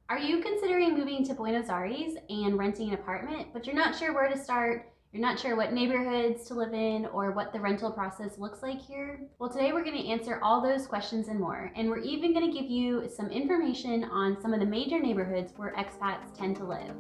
Are you considering moving to Buenos Aires and renting an apartment, but you're not sure where to start? You're not sure what neighborhoods to live in or what the rental process looks like here? Well, today we're going to answer all those questions and more, and we're even going to give you some information on some of the major neighborhoods where expats tend to live.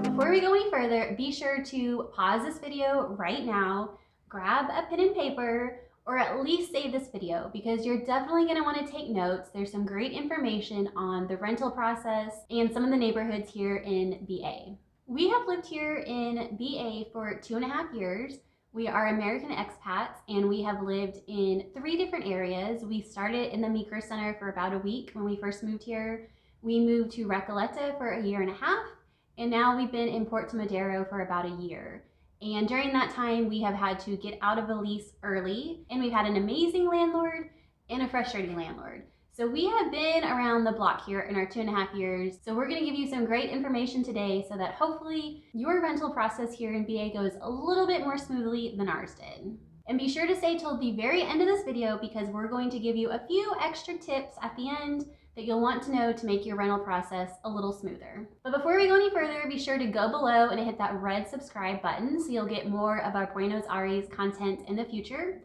Before we go any further, be sure to pause this video right now, grab a pen and paper, or at least save this video because you're definitely going to want to take notes. There's some great information on the rental process and some of the neighborhoods here in BA. We have lived here in BA for 2.5 years. We are American expats and we have lived in 3 different areas. We started in the Meeker Center for about a week when we first moved here. We moved to Recoleta for 1.5 years, and now we've been in Puerto Modero for about a year. And during that time, we have had to get out of a lease early, and we've had an amazing landlord and a frustrating landlord. So we have been around the block here in our 2.5 years. So we're gonna give you some great information today so that hopefully your rental process here in BA goes a little bit more smoothly than ours did. And be sure to stay till the very end of this video because we're going to give you a few extra tips at the end that you'll want to know to make your rental process a little smoother. But before we go any further, be sure to go below and hit that red subscribe button so you'll get more of our Buenos Aires content in the future.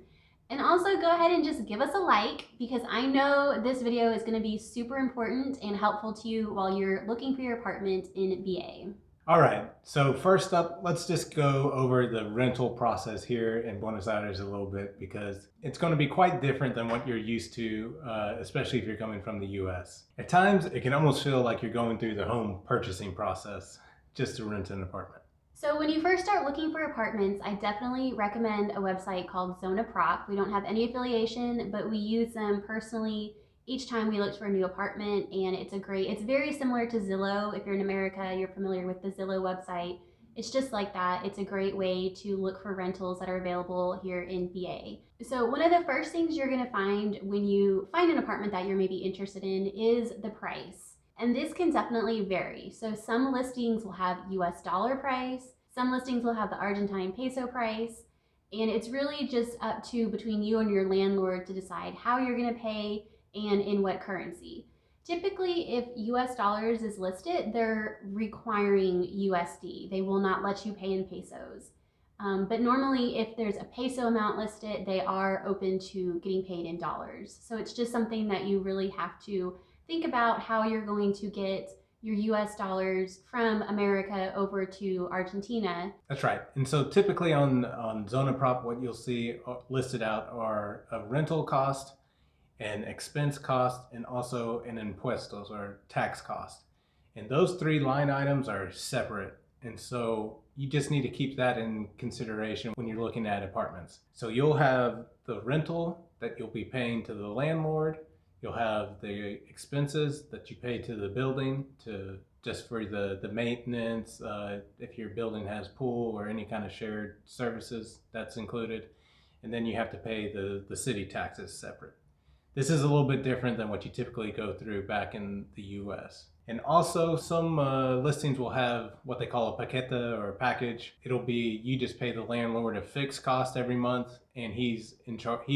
And also go ahead and just give us a like because I know this video is going to be super important and helpful to you while you're looking for your apartment in BA. All right, so first up, let's just go over the rental process here in Buenos Aires a little bit because it's going to be quite different than what you're used to, especially if you're coming from the US. At times, it can almost feel like you're going through the home purchasing process just to rent an apartment. So when you first start looking for apartments, I definitely recommend a website called Zona Prop. We don't have any affiliation, but we use them personally each time we looked for a new apartment, and it's very similar to Zillow. If you're in America, you're familiar with the Zillow website. It's just like that. It's a great way to look for rentals that are available here in BA. So one of the first things you're gonna find when you find an apartment that you're maybe interested in is the price. And this can definitely vary. So some listings will have US dollar price, some listings will have the Argentine peso price, and it's really just up to between you and your landlord to decide how you're gonna pay and in what currency. Typically, if US dollars is listed, they're requiring USD. They will not let you pay in pesos. But normally, if there's a peso amount listed, they are open to getting paid in dollars. So it's just something that you really have to think about how you're going to get your US dollars from America over to Argentina. That's right. And so typically on Zona Prop, what you'll see listed out are a rental cost, an expense cost, and also an impuestos or tax cost. And those 3 line items are separate. And so you just need to keep that in consideration when you're looking at apartments. So you'll have the rental that you'll be paying to the landlord. You'll have the expenses that you pay to the building just for the maintenance. If your building has pool or any kind of shared services, that's included. And then you have to pay the city taxes separate. This is a little bit different than what you typically go through back in the US. And also some listings will have what they call a paqueta or a package. It'll be you just pay the landlord a fixed cost every month and he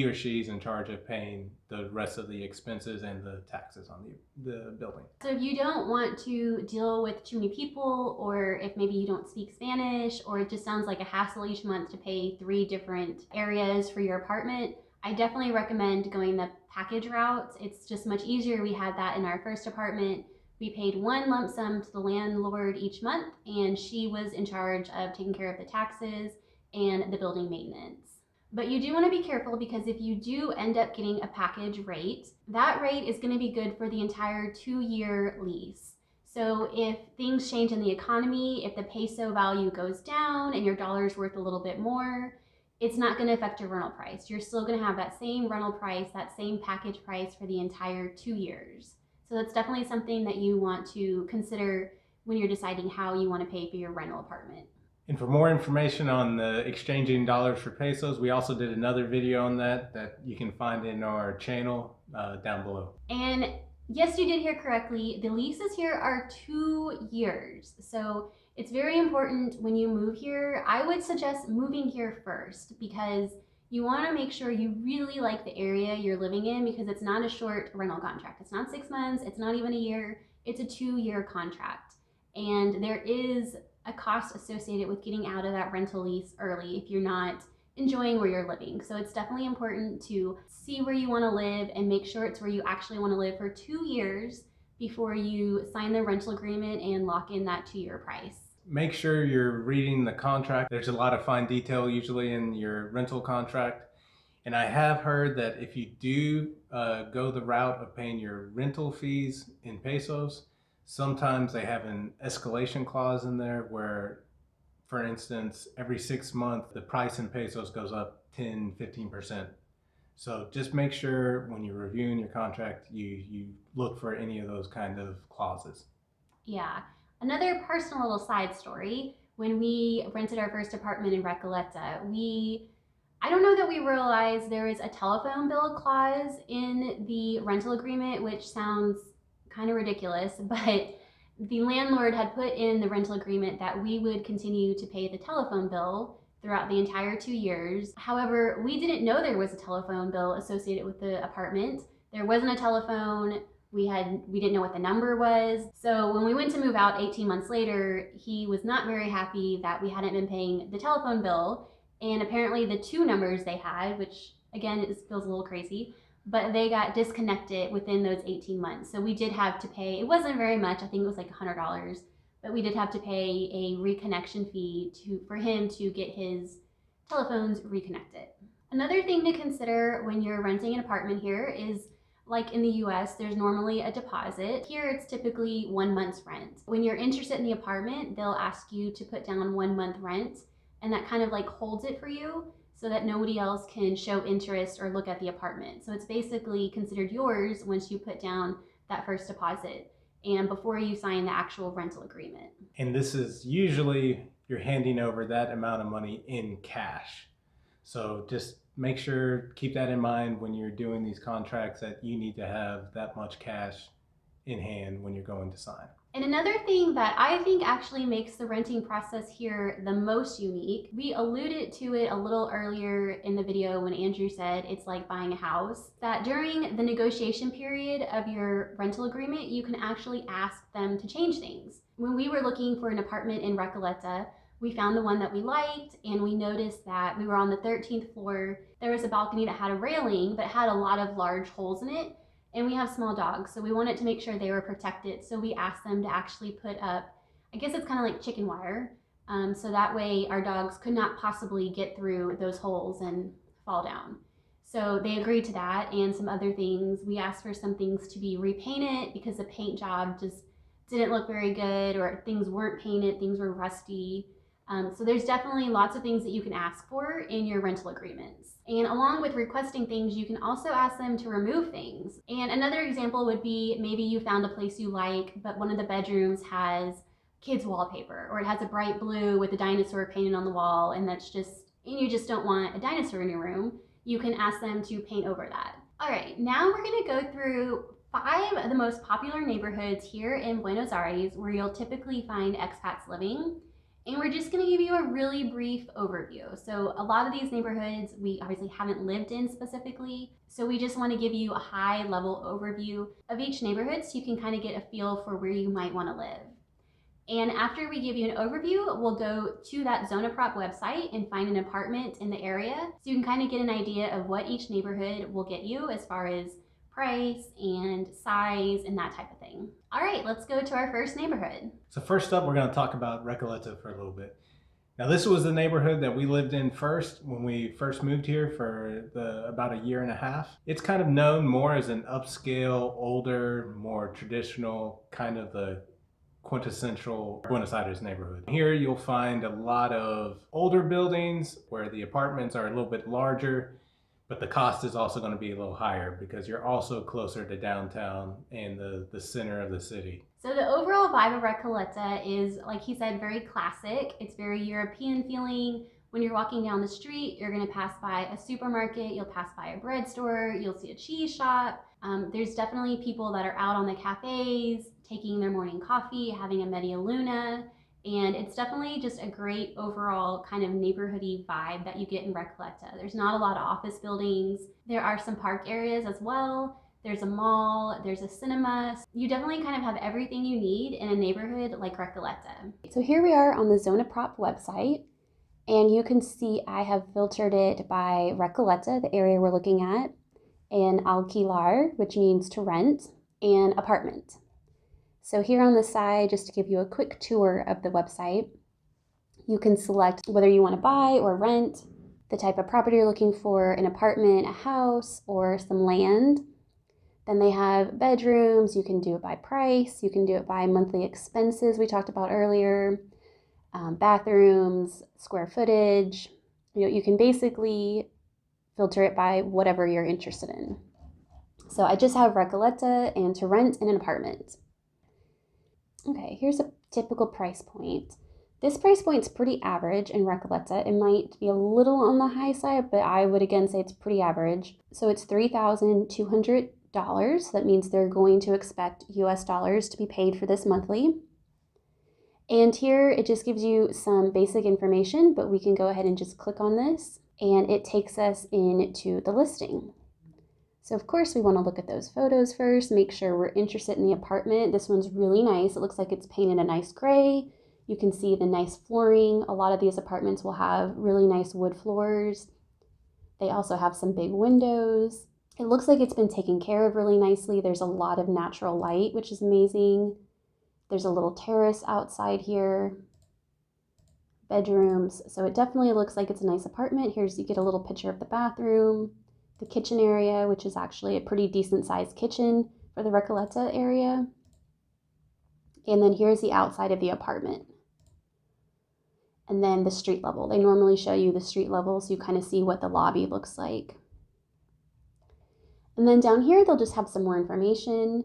or she's in charge of paying the rest of the expenses and the taxes on the building. So if you don't want to deal with too many people, or if maybe you don't speak Spanish, or it just sounds like a hassle each month to pay 3 different areas for your apartment, I definitely recommend going the package route. It's just much easier. We had that in our first apartment. We paid 1 lump sum to the landlord each month, and she was in charge of taking care of the taxes and the building maintenance. But you do want to be careful because if you do end up getting a package rate, that rate is going to be good for the entire 2-year lease. So if things change in the economy, if the peso value goes down and your dollar's worth a little bit more, it's not going to affect your rental price. You're still going to have that same rental price, that same package price for the entire 2 years. So that's definitely something that you want to consider when you're deciding how you want to pay for your rental apartment. And for more information on the exchanging dollars for pesos, we also did another video on that you can find in our channel down below. And yes, you did hear correctly. The leases here are 2 years. So it's very important when you move here. I would suggest moving here first because you want to make sure you really like the area you're living in, because it's not a short rental contract. It's not 6 months, it's not even a year, it's a 2-year contract. And there is a cost associated with getting out of that rental lease early if you're not enjoying where you're living. So it's definitely important to see where you want to live and make sure it's where you actually want to live for 2 years before you sign the rental agreement and lock in that 2-year price. Make sure you're reading the contract. There's a lot of fine detail usually in your rental contract. And I have heard that if you do go the route of paying your rental fees in pesos, sometimes they have an escalation clause in there where, for instance, every 6 months, the price in pesos goes up 10-15%. So just make sure when you're reviewing your contract, you look for any of those kind of clauses. Yeah. Another personal little side story, when we rented our first apartment in Recoleta, I don't know that we realized there was a telephone bill clause in the rental agreement, which sounds kind of ridiculous, but the landlord had put in the rental agreement that we would continue to pay the telephone bill throughout the entire 2 years. However, we didn't know there was a telephone bill associated with the apartment. There wasn't a telephone. We didn't know what the number was. So when we went to move out 18 months later, he was not very happy that we hadn't been paying the telephone bill. And apparently the 2 numbers they had, which again, it feels a little crazy, but they got disconnected within those 18 months. So we did have to pay, it wasn't very much, I think it was like $100, but we did have to pay a reconnection fee for him to get his telephones reconnected. Another thing to consider when you're renting an apartment here is, like in the US, there's normally a deposit. Here it's typically 1 month's rent. When you're interested in the apartment, they'll ask you to put down 1 month rent, and that kind of like holds it for you so that nobody else can show interest or look at the apartment. So it's basically considered yours once you put down that first deposit and before you sign the actual rental agreement. And this is usually you're handing over that amount of money in cash. So just make sure, keep that in mind when you're doing these contracts, that you need to have that much cash in hand when you're going to sign. And another thing that I think actually makes the renting process here the most unique, we alluded to it a little earlier in the video when Andrew said it's like buying a house, that during the negotiation period of your rental agreement, you can actually ask them to change things. When we were looking for an apartment in Recoleta, we found the one that we liked, and we noticed that we were on the 13th floor. There was a balcony that had a railing, but had a lot of large holes in it. And we have small dogs, so we wanted to make sure they were protected. So we asked them to actually put up, I guess it's kind of like chicken wire. So that way our dogs could not possibly get through those holes and fall down. So they agreed to that and some other things. We asked for some things to be repainted because the paint job just didn't look very good, or things weren't painted, things were rusty. So there's definitely lots of things that you can ask for in your rental agreements. And along with requesting things, you can also ask them to remove things. And another example would be, maybe you found a place you like, but one of the bedrooms has kids wallpaper, or it has a bright blue with a dinosaur painted on the wall, and you just don't want a dinosaur in your room. You can ask them to paint over that. All right, now we're gonna go through 5 of the most popular neighborhoods here in Buenos Aires where you'll typically find expats living. And we're just going to give you a really brief overview. So a lot of these neighborhoods we obviously haven't lived in specifically, so we just want to give you a high level overview of each neighborhood so you can kind of get a feel for where you might want to live. And after we give you an overview, we'll go to that Zonaprop website and find an apartment in the area so you can kind of get an idea of what each neighborhood will get you as far as price and size and that type of thing. All right, let's go to our first neighborhood. So first up, we're going to talk about Recoleta for a little bit. Now this was the neighborhood that we lived in first when we first moved here for about a year and a half. It's kind of known more as an upscale, older, more traditional, kind of the quintessential Buenos Aires neighborhood. Here you'll find a lot of older buildings where the apartments are a little bit larger, but the cost is also going to be a little higher because you're also closer to downtown and the center of the city. So the overall vibe of Recoleta is, like he said, very classic. It's very European feeling. When you're walking down the street, you're going to pass by a supermarket, you'll pass by a bread store, you'll see a cheese shop. There's definitely people that are out on the cafes, taking their morning coffee, having a media luna, And it's definitely just a great overall kind of neighborhoody vibe that you get in Recoleta. There's not a lot of office buildings. There are some park areas as well. There's a mall, there's a cinema. You definitely kind of have everything you need in a neighborhood like Recoleta. So here we are on the Zona Prop website, and you can see I have filtered it by Recoleta, the area we're looking at, and alquilar, which means to rent, and apartment. So here on the side, just to give you a quick tour of the website, you can select whether you want to buy or rent, the type of property you're looking for, an apartment, a house, or some land. Then they have bedrooms. You can do it by price. You can do it by monthly expenses we talked about earlier, bathrooms, square footage. You can basically filter it by whatever you're interested in. So I just have Recoleta and to rent in an apartment. Okay, here's a typical price point. This price point's pretty average in Recoleta. It might be a little on the high side, but I would again say it's pretty average. So it's $3,200. That means they're going to expect US dollars to be paid for this monthly. And here it just gives you some basic information, but we can go ahead and just click on this and it takes us into the listing. So of course we want to look at those photos first, make sure we're interested in the apartment. This one's really nice. It looks like it's painted a nice gray. You can see the nice flooring. A lot of these apartments will have really nice wood floors. They also have some big windows. It looks like it's been taken care of really nicely. There's a lot of natural light, which is amazing. There's a little terrace outside here. Bedrooms. So it definitely looks like it's a nice apartment. Here's, you get a little picture of the bathroom. The kitchen area, which is actually a pretty decent sized kitchen for the Recoleta area. And then here's the outside of the apartment. And then the street level. They normally show you the street level so you kind of see what the lobby looks like. And then down here, they'll just have some more information.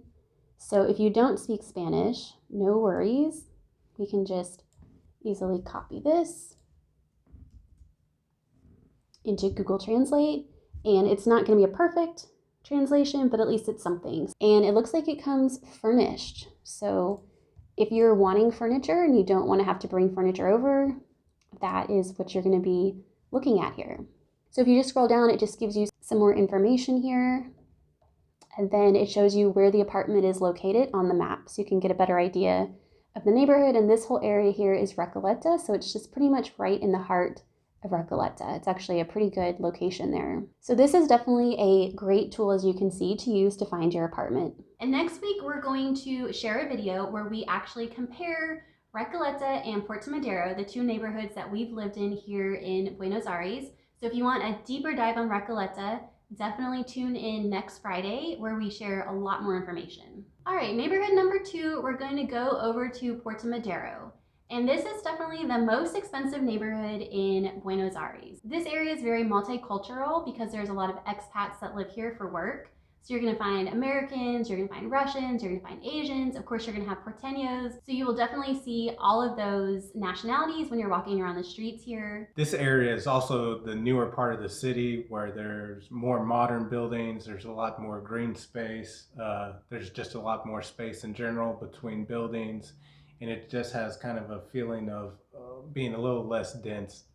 So if you don't speak Spanish, no worries. We can just easily copy this into Google Translate. And it's not going to be a perfect translation, but at least it's something. And it looks like it comes furnished. So if you're wanting furniture and you don't want to have to bring furniture over, that is what you're going to be looking at here. So if you just scroll down, it just gives you some more information here. And then it shows you where the apartment is located on the map, so you can get a better idea of the neighborhood. And this whole area here is Recoleta, so it's just pretty much right in the heart of Recoleta. It's actually a pretty good location there. So this is definitely a great tool, as you can see, to use to find your apartment. And next week, we're going to share a video where we actually compare Recoleta and Puerto Modero, the two neighborhoods that we've lived in here in Buenos Aires. So if you want a deeper dive on Recoleta, definitely tune in next Friday where we share a lot more information. All right, neighborhood number 2, we're going to go over to Puerto Modero. And this is definitely the most expensive neighborhood in Buenos Aires. This area is very multicultural because there's a lot of expats that live here for work. So you're gonna find Americans, you're gonna find Russians, you're gonna find Asians, of course you're gonna have Porteños. So you will definitely see all of those nationalities when you're walking around the streets here. This area is also the newer part of the city where there's more modern buildings, there's a lot more green space, there's just a lot more space in general between buildings, and it just has kind of a feeling of being a little less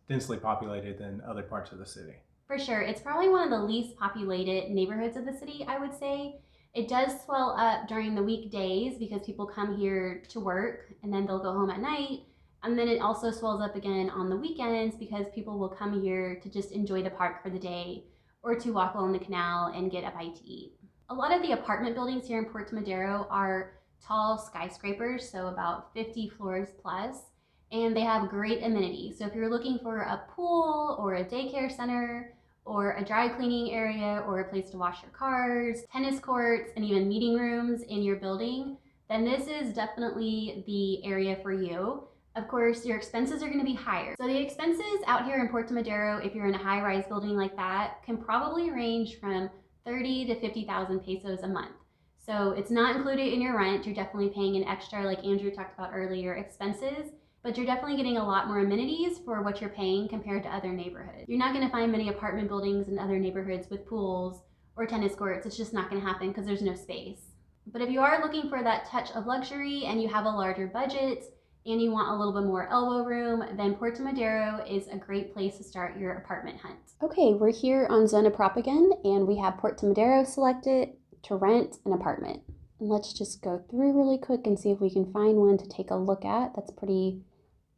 densely populated than other parts of the city. For sure, it's probably one of the least populated neighborhoods of the city, I would say. It does swell up during the weekdays because people come here to work and then they'll go home at night. And then it also swells up again on the weekends because people will come here to just enjoy the park for the day or to walk along the canal and get a bite to eat. A lot of the apartment buildings here in Puerto Modero are tall skyscrapers, so about 50 floors plus. And they have great amenities. So if you're looking for a pool or a daycare center or a dry cleaning area or a place to wash your cars, tennis courts, and even meeting rooms in your building, then this is definitely the area for you. Of course, your expenses are gonna be higher. So the expenses out here in Puerto Madero, if you're in a high-rise building like that, can probably range from 30 to 50,000 pesos a month. So it's not included in your rent. You're definitely paying an extra, like Andrew talked about earlier, expenses. But you're definitely getting a lot more amenities for what you're paying compared to other neighborhoods. You're not gonna find many apartment buildings in other neighborhoods with pools or tennis courts. It's just not gonna happen because there's no space. But if you are looking for that touch of luxury and you have a larger budget and you want a little bit more elbow room, then Puerto Modero is a great place to start your apartment hunt. Okay, we're here on Zona Prop again, and we have Puerto Modero selected to rent an apartment. And let's just go through really quick and see if we can find one to take a look at that's pretty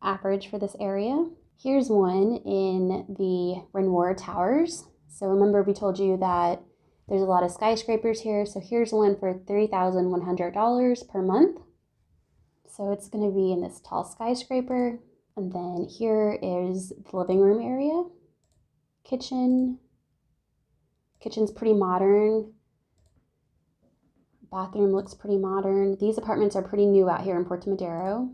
average for this area. Here's one in the Renoir Towers. So remember we told you that there's a lot of skyscrapers here. So here's one for $3,100 per month. So it's going to be in this tall skyscraper. And then here is the living room area. Kitchen's pretty modern. Bathroom looks pretty modern. These apartments are pretty new out here in Puerto Modero.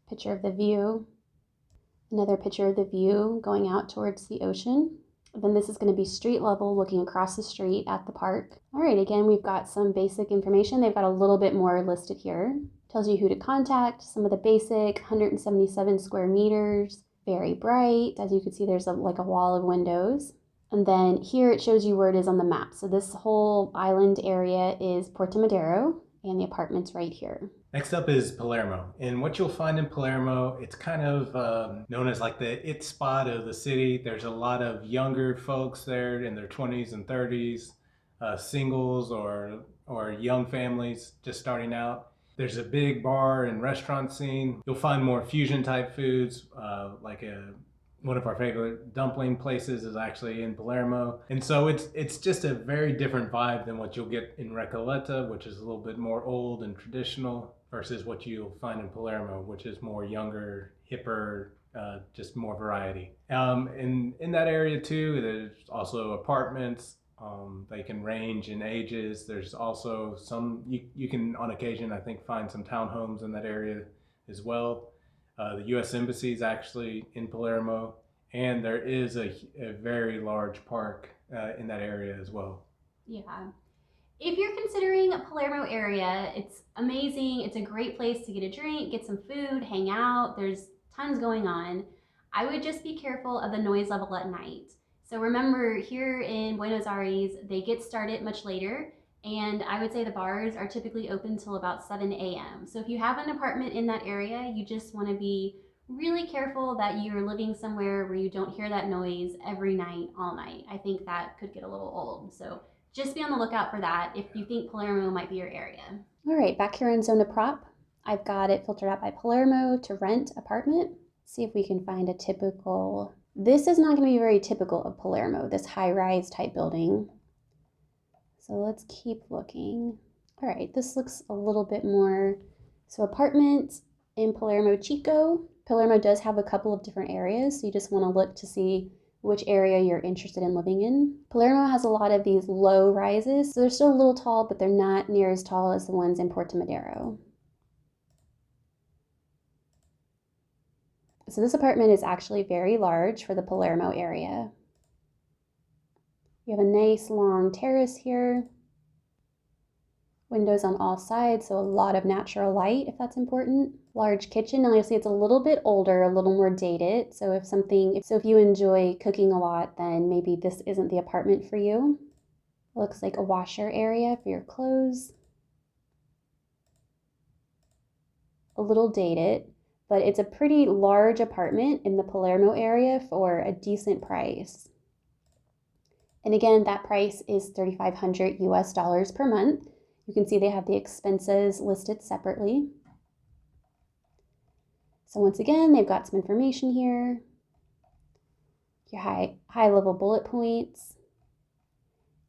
Picture of the view. Another picture of the view going out towards the ocean. Then this is going to be street level looking across the street at the park. All right, again, we've got some basic information. They've got a little bit more listed here. Tells you who to contact, some of the basic, 177 square meters, very bright. As you can see, there's like a wall of windows. And then here it shows you where it is on the map. So this whole island area is Puerto Modero, and the apartment's right here. Next up is Palermo. And what you'll find in Palermo, it's kind of known as like the it spot of the city. There's a lot of younger folks there in their 20s and 30s, singles or young families just starting out. There's a big bar and restaurant scene. You'll find more fusion type foods, one of our favorite dumpling places is actually in Palermo. And so it's just a very different vibe than what you'll get in Recoleta, which is a little bit more old and traditional, versus what you'll find in Palermo, which is more younger, hipper, just more variety. In that area too, there's also apartments. They can range in ages. There's also some, you can on occasion, I think, find some townhomes in that area as well. The U.S. Embassy is actually in Palermo, and there is a very large park in that area as well. Yeah. If you're considering Palermo area, it's amazing. It's a great place to get a drink, get some food, hang out. There's tons going on. I would just be careful of the noise level at night. So remember, here in Buenos Aires, they get started much later, and I would say the bars are typically open till about 7 a.m. So if you have an apartment in that area, you just want to be really careful that you're living somewhere where you don't hear that noise every night, all night. I think that could get a little old. So just be on the lookout for that if you think Palermo might be your area. All right, back here in Zona Prop, I've got it filtered out by Palermo to rent apartment. See if we can find a typical. This is not going to be very typical of Palermo, this high-rise type building. So let's keep looking. All right, this looks a little bit more. So apartment in Palermo Chico. Palermo does have a couple of different areas, so you just want to look to see which area you're interested in living in. Palermo has a lot of these low rises, so they're still a little tall, but they're not near as tall as the ones in Puerto Modero. So this apartment is actually very large for the Palermo area. You have a nice long terrace here. Windows on all sides, so a lot of natural light if that's important. Large kitchen. Now you'll see it's a little bit older, a little more dated. So if you enjoy cooking a lot, then maybe this isn't the apartment for you. Looks like a washer area for your clothes. A little dated, but it's a pretty large apartment in the Palermo area for a decent price. And again, that price is $3,500 US per month. You can see they have the expenses listed separately. So once again, they've got some information here. Your high level bullet points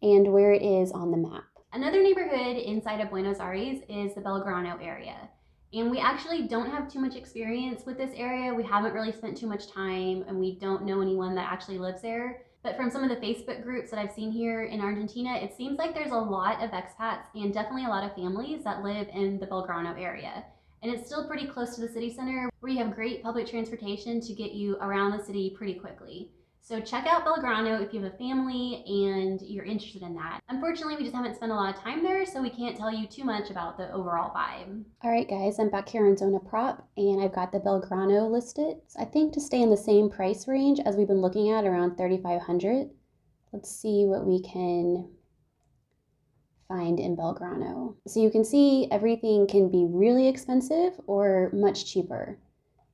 and where it is on the map. Another neighborhood inside of Buenos Aires is the Belgrano area. And we actually don't have too much experience with this area. We haven't really spent too much time, and we don't know anyone that actually lives there. But from some of the Facebook groups that I've seen here in Argentina, it seems like there's a lot of expats and definitely a lot of families that live in the Belgrano area. And it's still pretty close to the city center where you have great public transportation to get you around the city pretty quickly. So check out Belgrano if you have a family and you're interested in that. Unfortunately, we just haven't spent a lot of time there, so we can't tell you too much about the overall vibe. All right, guys, I'm back here in Zona Prop, and I've got the Belgrano listed. So I think to stay in the same price range as we've been looking at, around $3,500. Let's see what we can find in Belgrano. So you can see everything can be really expensive or much cheaper.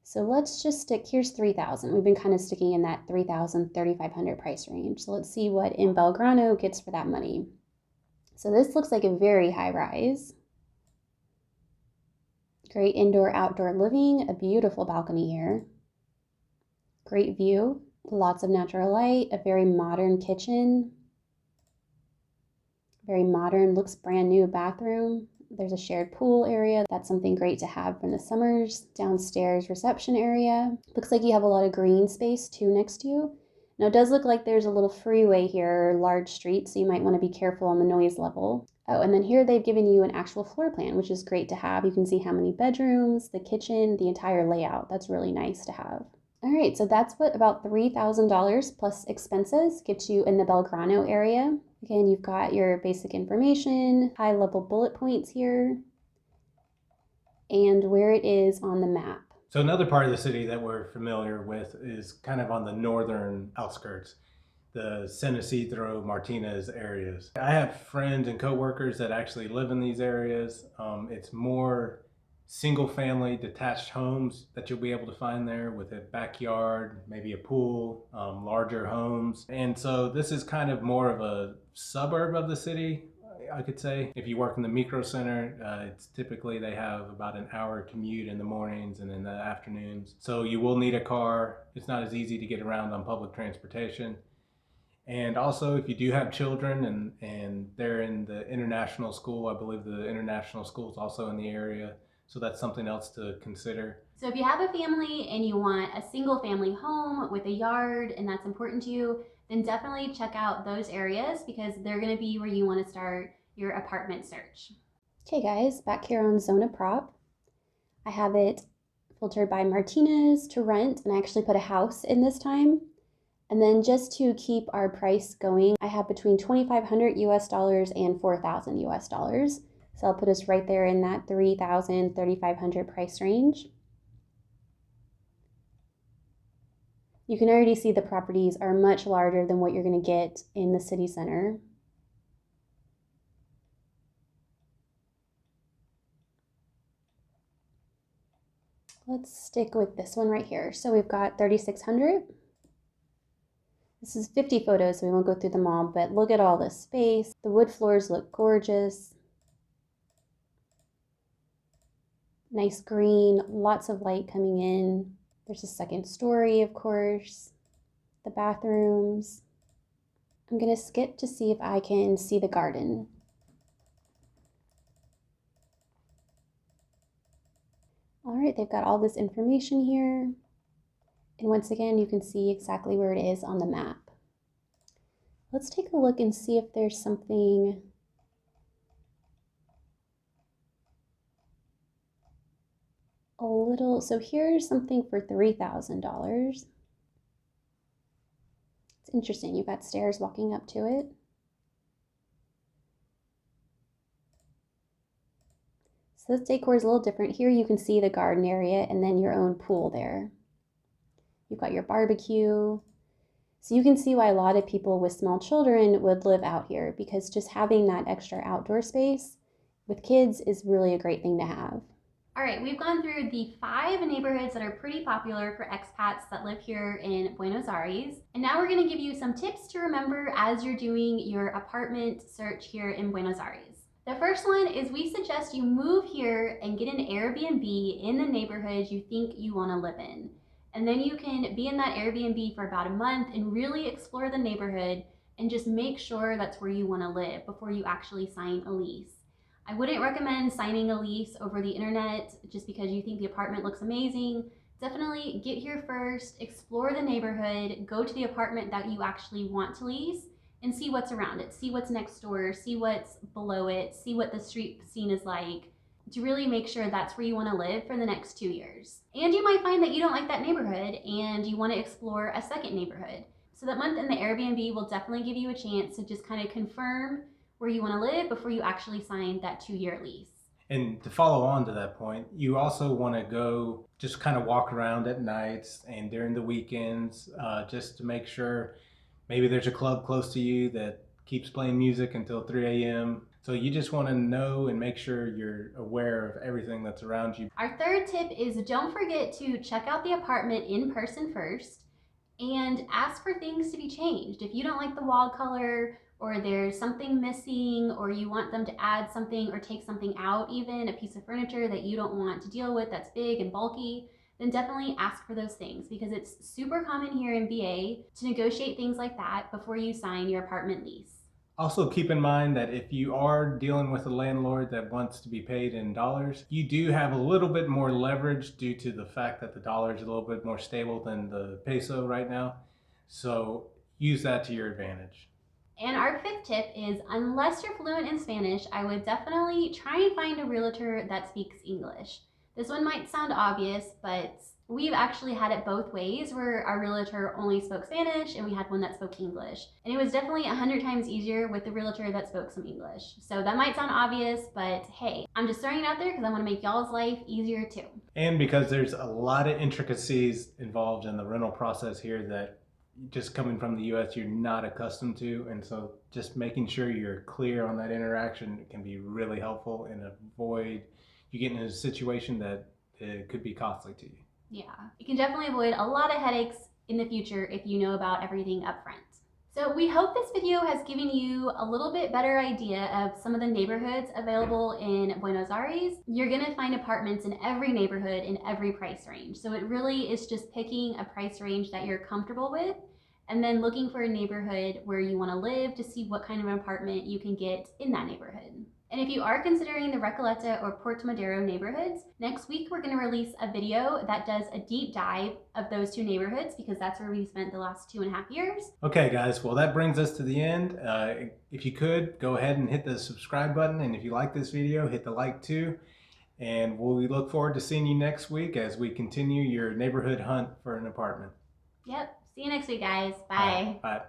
So let's just stick, here's 3,000. We've been kind of sticking in that 3,000, 3,500 price range. So let's see what in Belgrano gets for that money. So this looks like a very high rise. Great indoor outdoor living, a beautiful balcony here. Great view, lots of natural light, a very modern kitchen. Very modern, looks brand new bathroom. There's a shared pool area. That's something great to have from the summers. Downstairs reception area. Looks like you have a lot of green space too next to you. Now it does look like there's a little freeway here, large street, so you might want to be careful on the noise level. Oh, and then here they've given you an actual floor plan, which is great to have. You can see how many bedrooms, the kitchen, the entire layout. That's really nice to have. All right, so that's what about $3,000 plus expenses gets you in the Belgrano area. Again, you've got your basic information, high-level bullet points here, and where it is on the map. So another part of the city that we're familiar with is kind of on the northern outskirts, the San Isidro Martinez areas. I have friends and coworkers that actually live in these areas. It's more single family detached homes that you'll be able to find there with a backyard, maybe a pool, larger homes. And so this is kind of more of a suburb of the city, I could say. If you work in the micro center, it's typically they have about an hour commute in the mornings and in the afternoons. So you will need a car. It's not as easy to get around on public transportation. And also, if you do have children and they're in the international school, I believe the international school is also in the area. So that's something else to consider. So if you have a family and you want a single family home with a yard and that's important to you, then definitely check out those areas because they're going to be where you want to start your apartment search. Okay guys, back here on Zona Prop, I have it filtered by Martinez to rent, and I actually put a house in this time. And then just to keep our price going, I have between 2,500 US dollars and 4,000 US dollars. So I'll put us right there in that 3,000, 3,500 price range. You can already see the properties are much larger than what you're going to get in the city center. Let's stick with this one right here. So we've got 3,600. This is 50 photos, so we won't go through them all, but look at all this space. The wood floors look gorgeous. Nice green, lots of light coming in. There's a second story, of course. The bathrooms. I'm gonna skip to see if I can see the garden. All right, they've got all this information here. And once again, you can see exactly where it is on the map. Let's take a look and see if there's something a little, so here's something for $3,000. It's interesting, you've got stairs walking up to it. So this decor is a little different. Here you can see the garden area and then your own pool there. You've got your barbecue. So you can see why a lot of people with small children would live out here, because just having that extra outdoor space with kids is really a great thing to have. All right, we've gone through the 5 neighborhoods that are pretty popular for expats that live here in Buenos Aires. And now we're gonna give you some tips to remember as you're doing your apartment search here in Buenos Aires. The first one is we suggest you move here and get an Airbnb in the neighborhood you think you wanna live in. And then you can be in that Airbnb for about a month and really explore the neighborhood and just make sure that's where you wanna live before you actually sign a lease. I wouldn't recommend signing a lease over the internet just because you think the apartment looks amazing. Definitely get here first, explore the neighborhood, go to the apartment that you actually want to lease and see what's around it, see what's next door, see what's below it, see what the street scene is like, to really make sure that's where you want to live for the next 2 years. And you might find that you don't like that neighborhood and you want to explore a second neighborhood. So that month in the Airbnb will definitely give you a chance to just kind of confirm where you want to live before you actually sign that 2-year lease. And to follow on to that point, you also want to go just kind of walk around at nights and during the weekends, just to make sure maybe there's a club close to you that keeps playing music until 3 a.m. So you just want to know and make sure you're aware of everything that's around you. Our third tip is don't forget to check out the apartment in person first and ask for things to be changed. If you don't like the wall color, or there's something missing, or you want them to add something or take something out, even a piece of furniture that you don't want to deal with that's big and bulky, then definitely ask for those things, because it's super common here in VA to negotiate things like that before you sign your apartment lease. Also, keep in mind that if you are dealing with a landlord that wants to be paid in dollars, you do have a little bit more leverage due to the fact that the dollar is a little bit more stable than the peso right now. So use that to your advantage. And our fifth tip is, unless you're fluent in Spanish, I would definitely try and find a realtor that speaks English. This one might sound obvious, but we've actually had it both ways, where our realtor only spoke Spanish and we had one that spoke English. And it was definitely 100 times easier with the realtor that spoke some English. So that might sound obvious, but hey, I'm just throwing it out there because I want to make y'all's life easier too. And because there's a lot of intricacies involved in the rental process here that just coming from the US you're not accustomed to, and so just making sure you're clear on that interaction can be really helpful and avoid you getting in a situation that could be costly to you. Yeah, you can definitely avoid a lot of headaches in the future if you know about everything up front. So we hope this video has given you a little bit better idea of some of the neighborhoods available in Buenos Aires. You're gonna find apartments in every neighborhood in every price range. So it really is just picking a price range that you're comfortable with, and then looking for a neighborhood where you wanna live to see what kind of an apartment you can get in that neighborhood. And if you are considering the Recoleta or Puerto Modero neighborhoods, next week we're going to release a video that does a deep dive of those two neighborhoods, because that's where we spent the last 2.5 years. Okay guys, well that brings us to the end. If you could, go ahead and hit the subscribe button, and if you like this video, hit the like too. And we look forward to seeing you next week as we continue your neighborhood hunt for an apartment. Yep. See you next week, guys. Bye. Bye.